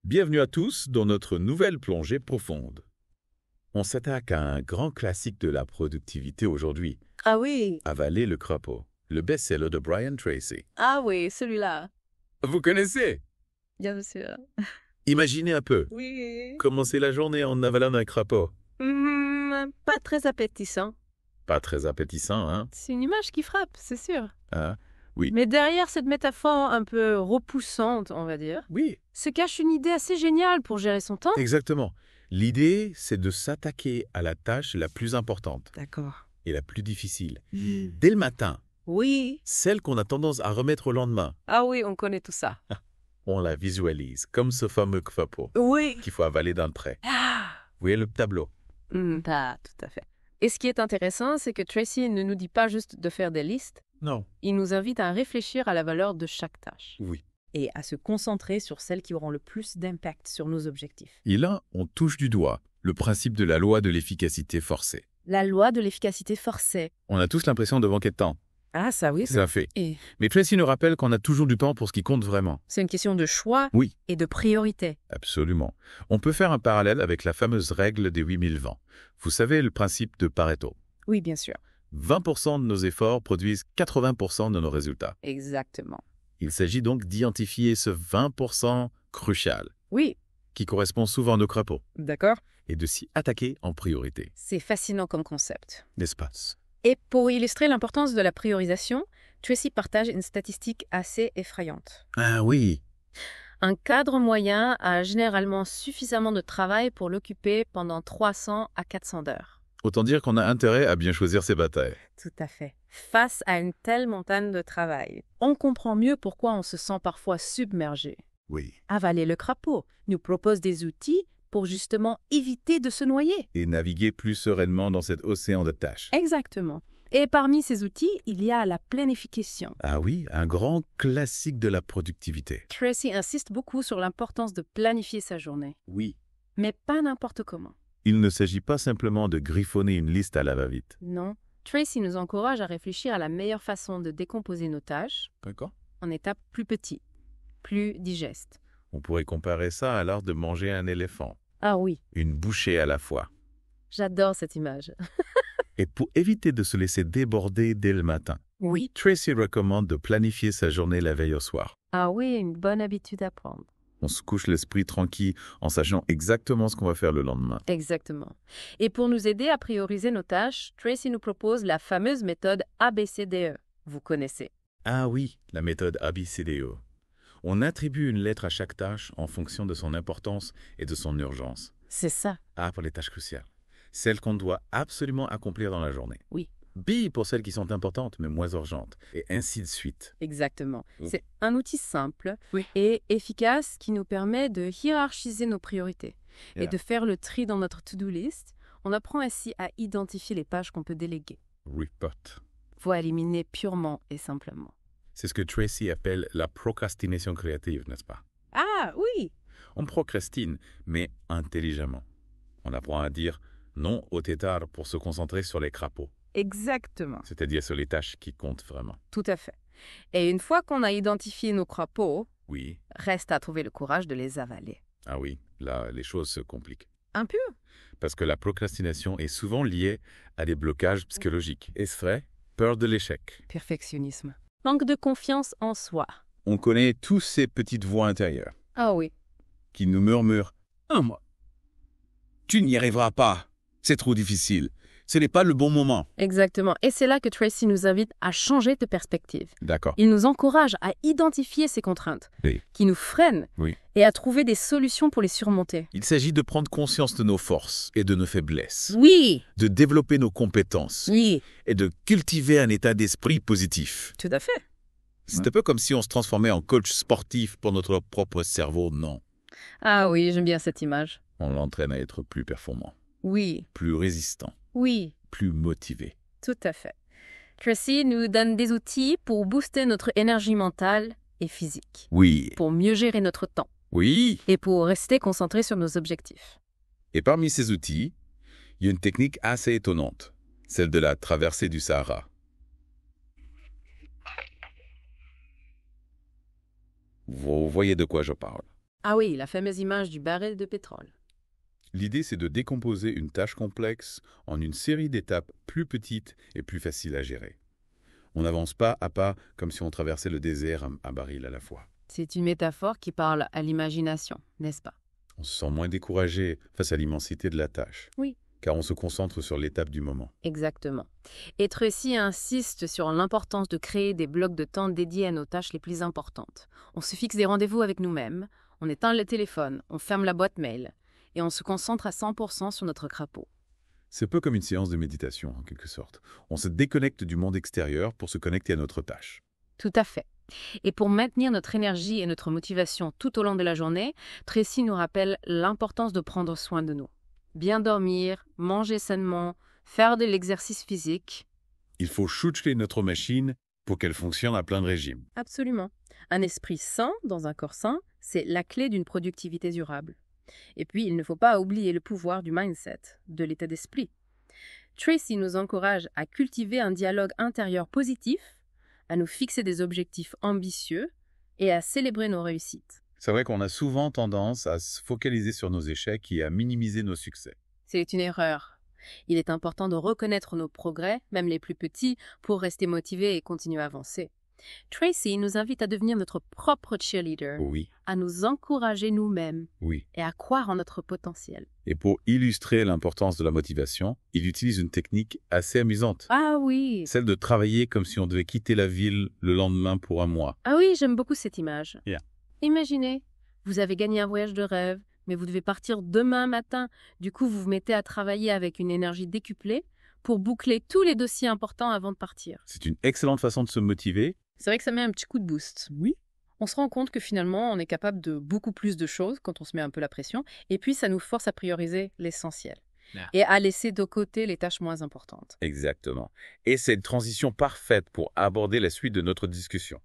Bienvenue à tous dans notre nouvelle plongée profonde. On s'attaque à un grand classique de la productivité aujourd'hui, Ah oui, Avaler le crapaud, le best-seller de Brian Tracy. ah oui, celui-là, Vous connaissez? bien sûr. Imaginez un peu, Oui. commencer la journée en avalant un crapaud. Pas très appétissant. Pas très appétissant, hein? C'est une image qui frappe, c'est sûr. Ah, oui. Mais derrière cette métaphore un peu repoussante, on va dire, Oui, se cache une idée assez géniale pour gérer son temps. exactement. L'idée, c'est de s'attaquer à la tâche la plus importante D'accord. et la plus difficile. Dès le matin, Oui. celle qu'on a tendance à remettre au lendemain. Ah oui, on connaît tout ça. On la visualise, comme ce fameux crapaud Oui. qu'il faut avaler d'un trait. Ah. Vous voyez le tableau? Pas tout à fait. Et ce qui est intéressant, c'est que Tracy ne nous dit pas juste de faire des listes, Non. il nous invite à réfléchir à la valeur de chaque tâche. Oui. Et à se concentrer sur celles qui auront le plus d'impact sur nos objectifs. Et là, on touche du doigt le principe de la loi de l'efficacité forcée. La loi de l'efficacité forcée. On a tous l'impression de manquer de temps. Ah, ça oui. C'est un fait. Et Mais Tracy nous rappelle qu'on a toujours du temps pour ce qui compte vraiment. c'est une question de choix Oui. et de priorité. Absolument. On peut faire un parallèle avec la fameuse règle des 8020. Vous savez, le principe de Pareto. Oui, bien sûr. 20% de nos efforts produisent 80% de nos résultats. Exactement. Il s'agit donc d'identifier ce 20% crucial, Oui, qui correspond souvent à nos crapauds, d'accord. et de s'y attaquer en priorité. C'est fascinant comme concept. N'est-ce pas? Et pour illustrer l'importance de la priorisation, Tracy partage une statistique assez effrayante. Ah oui. Un cadre moyen a généralement suffisamment de travail pour l'occuper pendant 300 à 400 heures. Autant dire qu'on a intérêt à bien choisir ses batailles. Tout à fait. Face à une telle montagne de travail, on comprend mieux pourquoi on se sent parfois submergé. Oui. Avaler le crapaud nous propose des outils pour justement éviter de se noyer. Et naviguer plus sereinement dans cet océan de tâches. Exactement. Et parmi ces outils, il y a la planification. Ah oui, un grand classique de la productivité. Tracy insiste beaucoup sur l'importance de planifier sa journée, Oui. mais pas n'importe comment. Il ne s'agit pas simplement de griffonner une liste à la va-vite. Non, Tracy nous encourage à réfléchir à la meilleure façon de décomposer nos tâches D'accord. en étapes plus petites, plus digestes. On pourrait comparer ça à l'art de manger un éléphant. Ah oui, Une bouchée à la fois. j'adore cette image. Et pour éviter de se laisser déborder dès le matin, Oui. Tracy recommande de planifier sa journée la veille au soir. Ah oui, une bonne habitude à prendre. On se couche l'esprit tranquille en sachant exactement ce qu'on va faire le lendemain. Exactement. Et pour nous aider à prioriser nos tâches, Tracy nous propose la fameuse méthode ABCDE. Vous connaissez. Ah oui, la méthode ABCDO. On attribue une lettre à chaque tâche en fonction de son importance et de son urgence. C'est ça. A pour les tâches cruciales. Celles qu'on doit absolument accomplir dans la journée. Oui. B pour celles qui sont importantes mais moins urgentes. Et ainsi de suite. Exactement. Oui. C'est un outil simple Oui. et efficace qui nous permet de hiérarchiser nos priorités et Yeah. de faire le tri dans notre to-do list. On apprend ainsi à identifier les tâches qu'on peut déléguer, Report. voire éliminer purement et simplement. C'est ce que Tracy appelle la procrastination créative, n'est-ce pas? Ah oui. On procrastine, mais intelligemment. On apprend à dire non au tétard pour se concentrer sur les crapauds, Exactement. c'est-à-dire sur les tâches qui comptent vraiment. Tout à fait. Et une fois qu'on a identifié nos crapauds, Oui, reste à trouver le courage de les avaler. ah oui, là, les choses se compliquent. Un peu. Parce que la procrastination est souvent liée à des blocages psychologiques. Est-ce vrai? Peur de l'échec. Perfectionnisme. Manque de confiance en soi. On connaît tous ces petites voix intérieures Ah oui. qui nous murmurent « Ah, moi, tu n'y arriveras pas, c'est trop difficile, ce n'est pas le bon moment. Exactement. Et c'est là que Tracy nous invite à changer de perspective. » D'accord. Il nous encourage à identifier ces contraintes Oui. qui nous freinent Oui. et à trouver des solutions pour les surmonter. Il s'agit de prendre conscience de nos forces et de nos faiblesses, Oui, de développer nos compétences oui, et de cultiver un état d'esprit positif. tout à fait. C'est un peu comme si on se transformait en coach sportif pour notre propre cerveau, non. Ah oui, j'aime bien cette image. On l'entraîne à être plus performant, Oui, plus résistant, oui, plus motivé. tout à fait. Tracy nous donne des outils pour booster notre énergie mentale et physique, Oui, pour mieux gérer notre temps oui. et pour rester concentré sur nos objectifs. Et parmi ces outils, il y a une technique assez étonnante, celle de la traversée du Sahara. Vous voyez de quoi je parle. Ah oui, la fameuse image du baril de pétrole. L'idée, c'est de décomposer une tâche complexe en une série d'étapes plus petites et plus faciles à gérer. On n'avance pas à pas comme si on traversait le désert un baril à la fois. C'est une métaphore qui parle à l'imagination, n'est-ce pas? On se sent moins découragé face à l'immensité de la tâche, Oui. car on se concentre sur l'étape du moment. Exactement. Et Tracy insiste sur l'importance de créer des blocs de temps dédiés à nos tâches les plus importantes. On se fixe des rendez-vous avec nous-mêmes, on éteint le téléphone, on ferme la boîte mail, et on se concentre à 100% sur notre crapaud. C'est peu comme une séance de méditation, en quelque sorte. On se déconnecte du monde extérieur pour se connecter à notre tâche. Tout à fait. Et pour maintenir notre énergie et notre motivation tout au long de la journée, Tracy nous rappelle l'importance de prendre soin de nous. Bien dormir, manger sainement, faire de l'exercice physique. Il faut choucher notre machine pour qu'elle fonctionne à plein de régime. Absolument. Un esprit sain dans un corps sain, c'est la clé d'une productivité durable. Et puis, il ne faut pas oublier le pouvoir du mindset, de l'état d'esprit. Tracy nous encourage à cultiver un dialogue intérieur positif, à nous fixer des objectifs ambitieux et à célébrer nos réussites. C'est vrai qu'on a souvent tendance à se focaliser sur nos échecs et à minimiser nos succès. C'est une erreur. Il est important de reconnaître nos progrès, même les plus petits, pour rester motivés et continuer à avancer. Tracy nous invite à devenir notre propre cheerleader, Oui, à nous encourager nous-mêmes oui. et à croire en notre potentiel. Et pour illustrer l'importance de la motivation, il utilise une technique assez amusante. Ah oui! Celle de travailler comme si on devait quitter la ville le lendemain pour un mois. Ah oui, j'aime beaucoup cette image. Yeah. Imaginez, vous avez gagné un voyage de rêve, mais vous devez partir demain matin. Du coup, vous vous mettez à travailler avec une énergie décuplée pour boucler tous les dossiers importants avant de partir. C'est une excellente façon de se motiver. C'est vrai que ça met un petit coup de boost. Oui. On se rend compte que finalement, on est capable de beaucoup plus de choses quand on se met un peu la pression. Et puis, ça nous force à prioriser l'essentiel. Yeah. Et à laisser de côté les tâches moins importantes. Exactement. Et c'est une transition parfaite pour aborder la suite de notre discussion.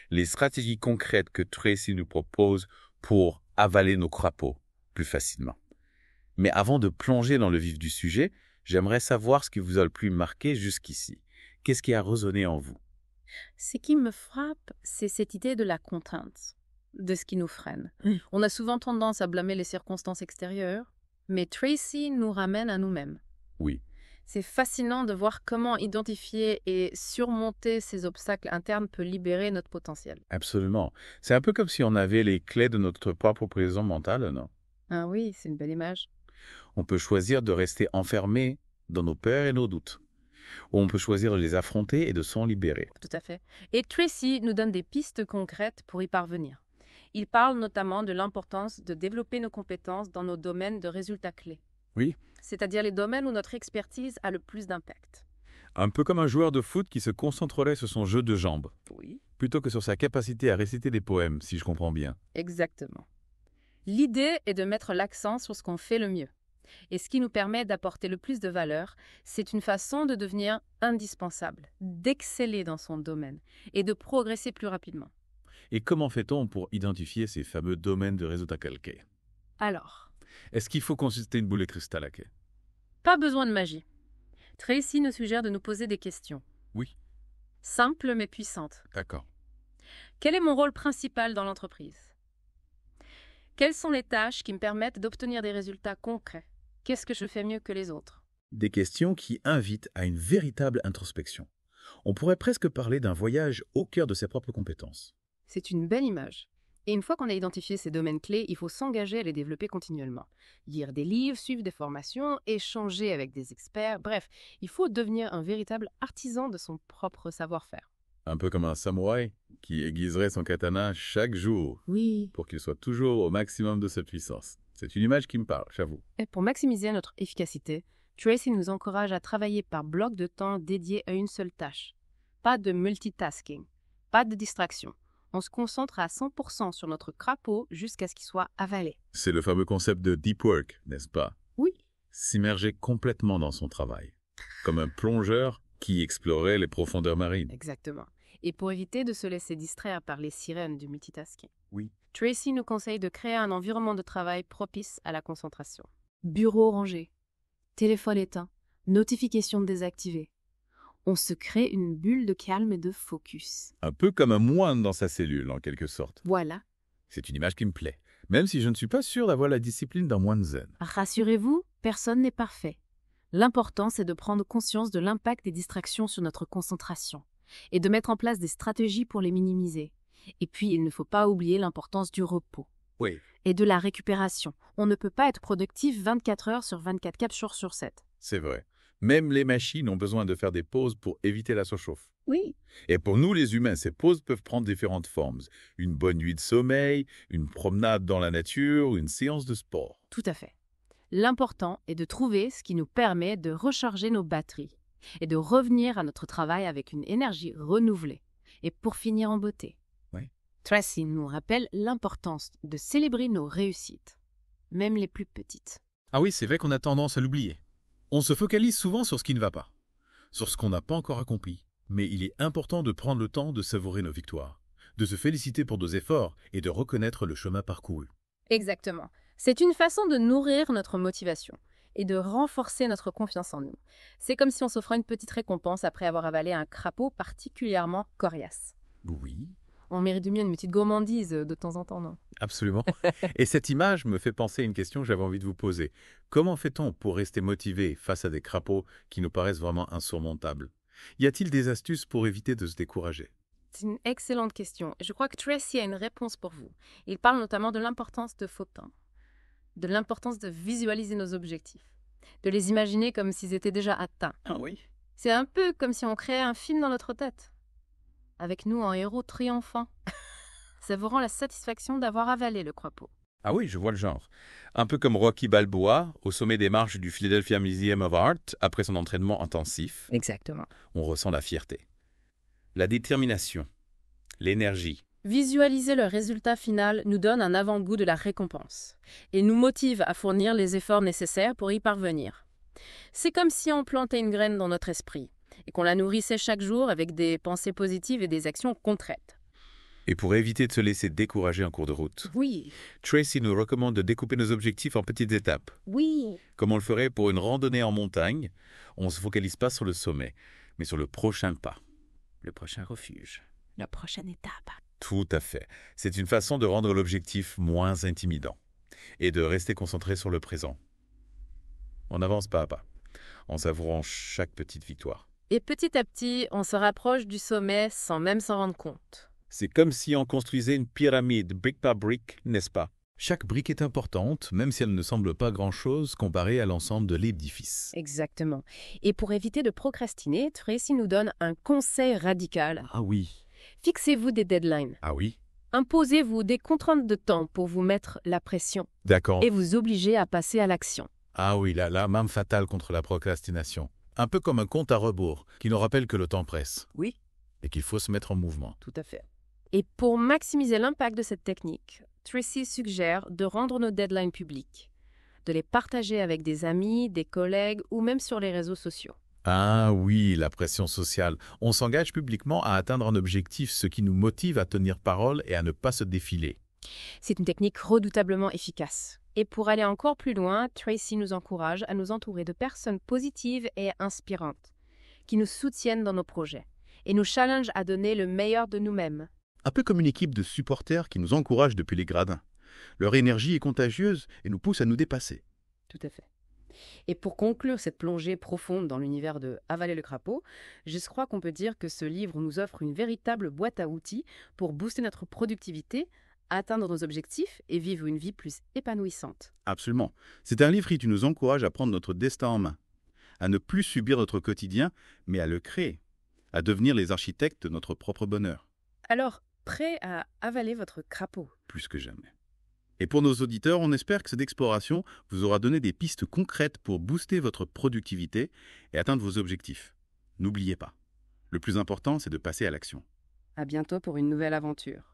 Les stratégies concrètes que Tracy nous propose pour avaler nos crapauds plus facilement. Mais avant de plonger dans le vif du sujet, j'aimerais savoir ce qui vous a le plus marqué jusqu'ici. Qu'est-ce qui a résonné en vous? Ce qui me frappe, c'est cette idée de la contrainte, de ce qui nous freine. On a souvent tendance à blâmer les circonstances extérieures, mais Tracy nous ramène à nous-mêmes. Oui. C'est fascinant de voir comment identifier et surmonter ces obstacles internes peut libérer notre potentiel. Absolument. C'est un peu comme si on avait les clés de notre propre prison mentale, non? Ah oui, c'est une belle image. On peut choisir de rester enfermé dans nos peurs et nos doutes. Ou on peut choisir de les affronter et de s'en libérer. Tout à fait. Et Tracy nous donne des pistes concrètes pour y parvenir. Il parle notamment de l'importance de développer nos compétences dans nos domaines de résultats clés. Oui. C'est-à-dire les domaines où notre expertise a le plus d'impact. Un peu comme un joueur de foot qui se concentrerait sur son jeu de jambes, Oui. plutôt que sur sa capacité à réciter des poèmes, si je comprends bien. Exactement. L'idée est de mettre l'accent sur ce qu'on fait le mieux. Et ce qui nous permet d'apporter le plus de valeur, c'est une façon de devenir indispensable, d'exceller dans son domaine et de progresser plus rapidement. Et comment fait-on pour identifier ces fameux domaines de résultats calqués? Alors, Est-ce qu'il faut consulter une boule de cristal à quai? pas besoin de magie. Tracy nous suggère de nous poser des questions. Oui. Simples mais puissantes. D'accord. Quel est mon rôle principal dans l'entreprise? Quelles sont les tâches qui me permettent d'obtenir des résultats concrets? Qu'est-ce que je fais mieux que les autres? Des questions qui invitent à une véritable introspection. On pourrait presque parler d'un voyage au cœur de ses propres compétences. C'est une belle image. Et une fois qu'on a identifié ces domaines clés, il faut s'engager à les développer continuellement. Lire des livres, suivre des formations, échanger avec des experts, bref, il faut devenir un véritable artisan de son propre savoir-faire. Un peu comme un samouraï qui aiguiserait son katana chaque jour Oui. pour qu'il soit toujours au maximum de sa puissance. C'est une image qui me parle, j'avoue. Et pour maximiser notre efficacité, Tracy nous encourage à travailler par bloc de temps dédié à une seule tâche. Pas de multitasking, pas de distraction. On se concentre à 100% sur notre crapaud jusqu'à ce qu'il soit avalé. C'est le fameux concept de deep work, n'est-ce pas? Oui. S'immerger complètement dans son travail, comme un plongeur qui explorait les profondeurs marines. Exactement. Et pour éviter de se laisser distraire par les sirènes du multitasking, Oui. Tracy nous conseille de créer un environnement de travail propice à la concentration. Bureau rangé, téléphone éteint, notifications désactivées. On se crée une bulle de calme et de focus. Un peu comme un moine dans sa cellule, en quelque sorte. Voilà. C'est une image qui me plaît. même si je ne suis pas sûr d'avoir la discipline d'un moine zen. Rassurez-vous, personne n'est parfait. L'important, c'est de prendre conscience de l'impact des distractions sur notre concentration et de mettre en place des stratégies pour les minimiser. Et puis, il ne faut pas oublier l'importance du repos Oui. et de la récupération. On ne peut pas être productif 24 heures sur 24, 4 jours sur 7. C'est vrai. Même les machines ont besoin de faire des pauses pour éviter la surchauffe. Oui. Et pour nous les humains, ces pauses peuvent prendre différentes formes. Une bonne nuit de sommeil, une promenade dans la nature, une séance de sport. Tout à fait. L'important est de trouver ce qui nous permet de recharger nos batteries et de revenir à notre travail avec une énergie renouvelée. Et pour finir en beauté, Oui. Tracy nous rappelle l'importance de célébrer nos réussites, même les plus petites. Ah oui, c'est vrai qu'on a tendance à l'oublier. On se focalise souvent sur ce qui ne va pas, sur ce qu'on n'a pas encore accompli. Mais il est important de prendre le temps de savourer nos victoires, de se féliciter pour nos efforts et de reconnaître le chemin parcouru. Exactement. C'est une façon de nourrir notre motivation et de renforcer notre confiance en nous. C'est comme si on s'offrait une petite récompense après avoir avalé un crapaud particulièrement coriace. Oui, On mérite du mieux une petite gourmandise de temps en temps, non? absolument. Et cette image me fait penser à une question que j'avais envie de vous poser. Comment fait-on pour rester motivé face à des crapauds qui nous paraissent vraiment insurmontables? Y a-t-il des astuces pour éviter de se décourager? C'est une excellente question. Je crois que Tracy a une réponse pour vous. Il parle notamment de l'importance de faux temps, de l'importance de visualiser nos objectifs, de les imaginer comme s'ils étaient déjà atteints. Ah oui. C'est un peu comme si on créait un film dans notre tête, avec nous en héros triomphant. Ça vous rend la satisfaction d'avoir avalé le crapaud. Ah oui, je vois le genre. Un peu comme Rocky Balboa, au sommet des marches du Philadelphia Museum of Art, après son entraînement intensif. Exactement. On ressent la fierté, la détermination, l'énergie. Visualiser le résultat final nous donne un avant-goût de la récompense et nous motive à fournir les efforts nécessaires pour y parvenir. C'est comme si on plantait une graine dans notre esprit et qu'on la nourrissait chaque jour avec des pensées positives et des actions concrètes. Et pour éviter de se laisser décourager en cours de route, Oui, Tracy nous recommande de découper nos objectifs en petites étapes. oui. Comme on le ferait pour une randonnée en montagne, on ne se focalise pas sur le sommet, mais sur le prochain pas, le prochain refuge. La prochaine étape. Tout à fait. C'est une façon de rendre l'objectif moins intimidant et de rester concentré sur le présent. On avance pas à pas, en savourant chaque petite victoire. Et petit à petit, on se rapproche du sommet sans même s'en rendre compte. C'est comme si on construisait une pyramide brique par brique, n'est-ce pas? Chaque brique est importante, même si elle ne semble pas grand-chose comparée à l'ensemble de l'édifice. Exactement. Et pour éviter de procrastiner, Tracy nous donne un conseil radical. Ah oui. Fixez-vous des deadlines. Ah oui? Imposez-vous des contraintes de temps pour vous mettre la pression D'accord. et vous obliger à passer à l'action. Ah oui, la main fatale contre la procrastination. Un peu comme un compte à rebours qui nous rappelle que le temps presse Oui, et qu'il faut se mettre en mouvement. tout à fait. Et pour maximiser l'impact de cette technique, Tracy suggère de rendre nos deadlines publics, de les partager avec des amis, des collègues ou même sur les réseaux sociaux. Ah oui, la pression sociale. On s'engage publiquement à atteindre un objectif, ce qui nous motive à tenir parole et à ne pas se défiler. C'est une technique redoutablement efficace. Et pour aller encore plus loin, Tracy nous encourage à nous entourer de personnes positives et inspirantes, qui nous soutiennent dans nos projets et nous challenge à donner le meilleur de nous-mêmes. Un peu comme une équipe de supporters qui nous encourage depuis les gradins. Leur énergie est contagieuse et nous pousse à nous dépasser. Tout à fait. Et pour conclure cette plongée profonde dans l'univers de Avaler le crapaud, je crois qu'on peut dire que ce livre nous offre une véritable boîte à outils pour booster notre productivité, atteindre nos objectifs et vivre une vie plus épanouissante. Absolument. C'est un livre qui nous encourage à prendre notre destin en main, à ne plus subir notre quotidien, mais à le créer, à devenir les architectes de notre propre bonheur, Alors, prêt à avaler votre crapaud? plus que jamais. Et pour nos auditeurs, on espère que cette exploration vous aura donné des pistes concrètes pour booster votre productivité et atteindre vos objectifs. N'oubliez pas, le plus important, c'est de passer à l'action. À bientôt pour une nouvelle aventure.